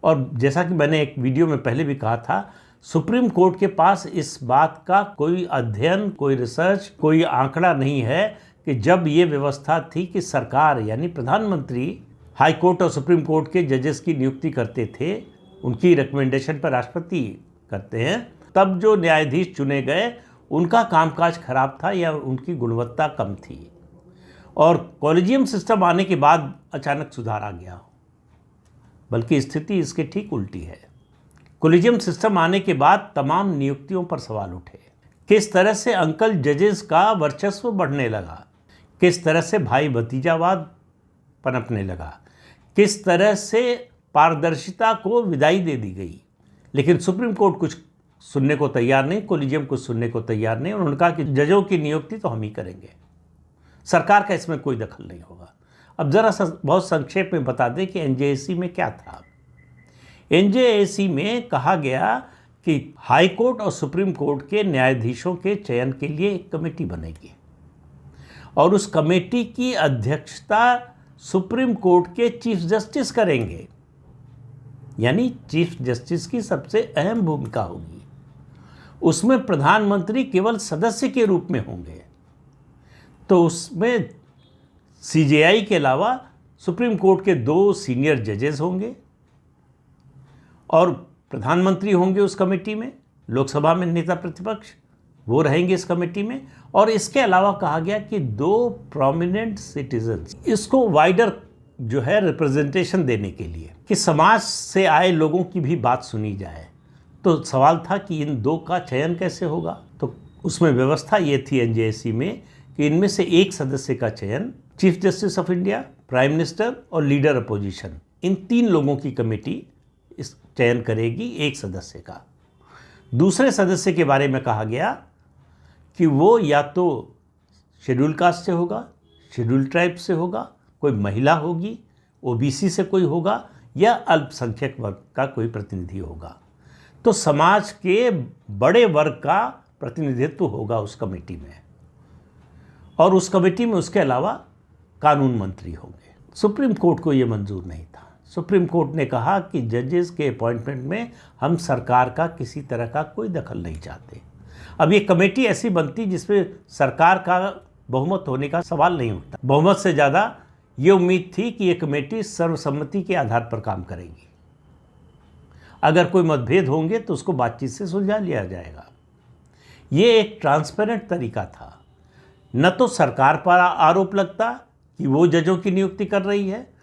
और जैसा कि मैंने एक वीडियो में पहले भी कहा था, सुप्रीम कोर्ट के पास इस बात का कोई अध्ययन, कोई रिसर्च, कोई आंकड़ा नहीं है कि जब ये व्यवस्था थी कि सरकार यानी प्रधानमंत्री हाई कोर्ट और सुप्रीम कोर्ट के जजेस की नियुक्ति करते थे, उनकी रिकमेंडेशन पर राष्ट्रपति करते हैं, तब जो न्यायाधीश चुने गए उनका कामकाज खराब था या उनकी गुणवत्ता कम थी, और कॉलेजियम सिस्टम आने के बाद अचानक सुधार आ गया। बल्कि स्थिति इसके ठीक उल्टी है। कॉलेजियम सिस्टम आने के बाद तमाम नियुक्तियों पर सवाल उठे। किस तरह से अंकल जजेस का वर्चस्व बढ़ने लगा, किस तरह से भाई भतीजावाद पनपने लगा, किस तरह से पारदर्शिता को विदाई दे दी गई। लेकिन सुप्रीम कोर्ट कुछ सुनने को तैयार नहीं, कॉलेजियम कुछ सुनने को तैयार नहीं, और उन्होंने कहा कि जजों की नियुक्ति तो हम ही करेंगे, सरकार का इसमें कोई दखल नहीं होगा। अब ज़रा बहुत संक्षेप में बता दें कि एनजेएसी में क्या था। एनजेएसी में कहा गया कि हाई कोर्ट और सुप्रीम कोर्ट के न्यायाधीशों के चयन के लिए एक कमेटी बनेगी, और उस कमेटी की अध्यक्षता सुप्रीम कोर्ट के चीफ जस्टिस करेंगे, यानी चीफ जस्टिस की सबसे अहम भूमिका होगी। उसमें प्रधानमंत्री केवल सदस्य के रूप में होंगे। तो उसमें सीजेआई के अलावा सुप्रीम कोर्ट के 2 सीनियर जजेस होंगे, और प्रधानमंत्री होंगे उस कमेटी में, लोकसभा में नेता प्रतिपक्ष वो रहेंगे इस कमेटी में। और इसके अलावा कहा गया कि 2 प्रोमिनेंट सिटीजन्स, इसको वाइडर जो है रिप्रेजेंटेशन देने के लिए कि समाज से आए लोगों की भी बात सुनी जाए। तो सवाल था कि इन 2 का चयन कैसे होगा। तो उसमें व्यवस्था ये थी एनजेएसी में कि इनमें से एक सदस्य का चयन chief justice of India, prime minister और लीडर अपोजिशन, इन 3 लोगों की कमेटी इस चयन करेगी एक सदस्य का। दूसरे सदस्य के बारे में कहा गया कि वो या तो शेड्यूल कास्ट से होगा, शेड्यूल ट्राइब से होगा, कोई महिला होगी, ओबीसी से कोई होगा, या अल्पसंख्यक वर्ग का कोई प्रतिनिधि होगा। तो समाज के बड़े वर्ग का प्रतिनिधित्व होगा उस कमेटी में, और उस कमेटी में उसके अलावा कानून मंत्री होंगे। सुप्रीम कोर्ट को ये मंजूर नहीं था। सुप्रीम कोर्ट ने कहा कि जजेस के अपॉइंटमेंट में हम सरकार का किसी तरह का कोई दखल नहीं चाहते। अब ये कमेटी ऐसी बनती जिसमें सरकार का बहुमत होने का सवाल नहीं उठता। बहुमत से ज़्यादा ये उम्मीद थी कि ये कमेटी सर्वसम्मति के आधार पर काम करेगी। अगर कोई मतभेद होंगे तो उसको बातचीत से सुलझा लिया जाएगा। ये एक ट्रांसपेरेंट तरीका था। न तो सरकार पर आरोप लगता कि वो जजों की नियुक्ति कर रही है,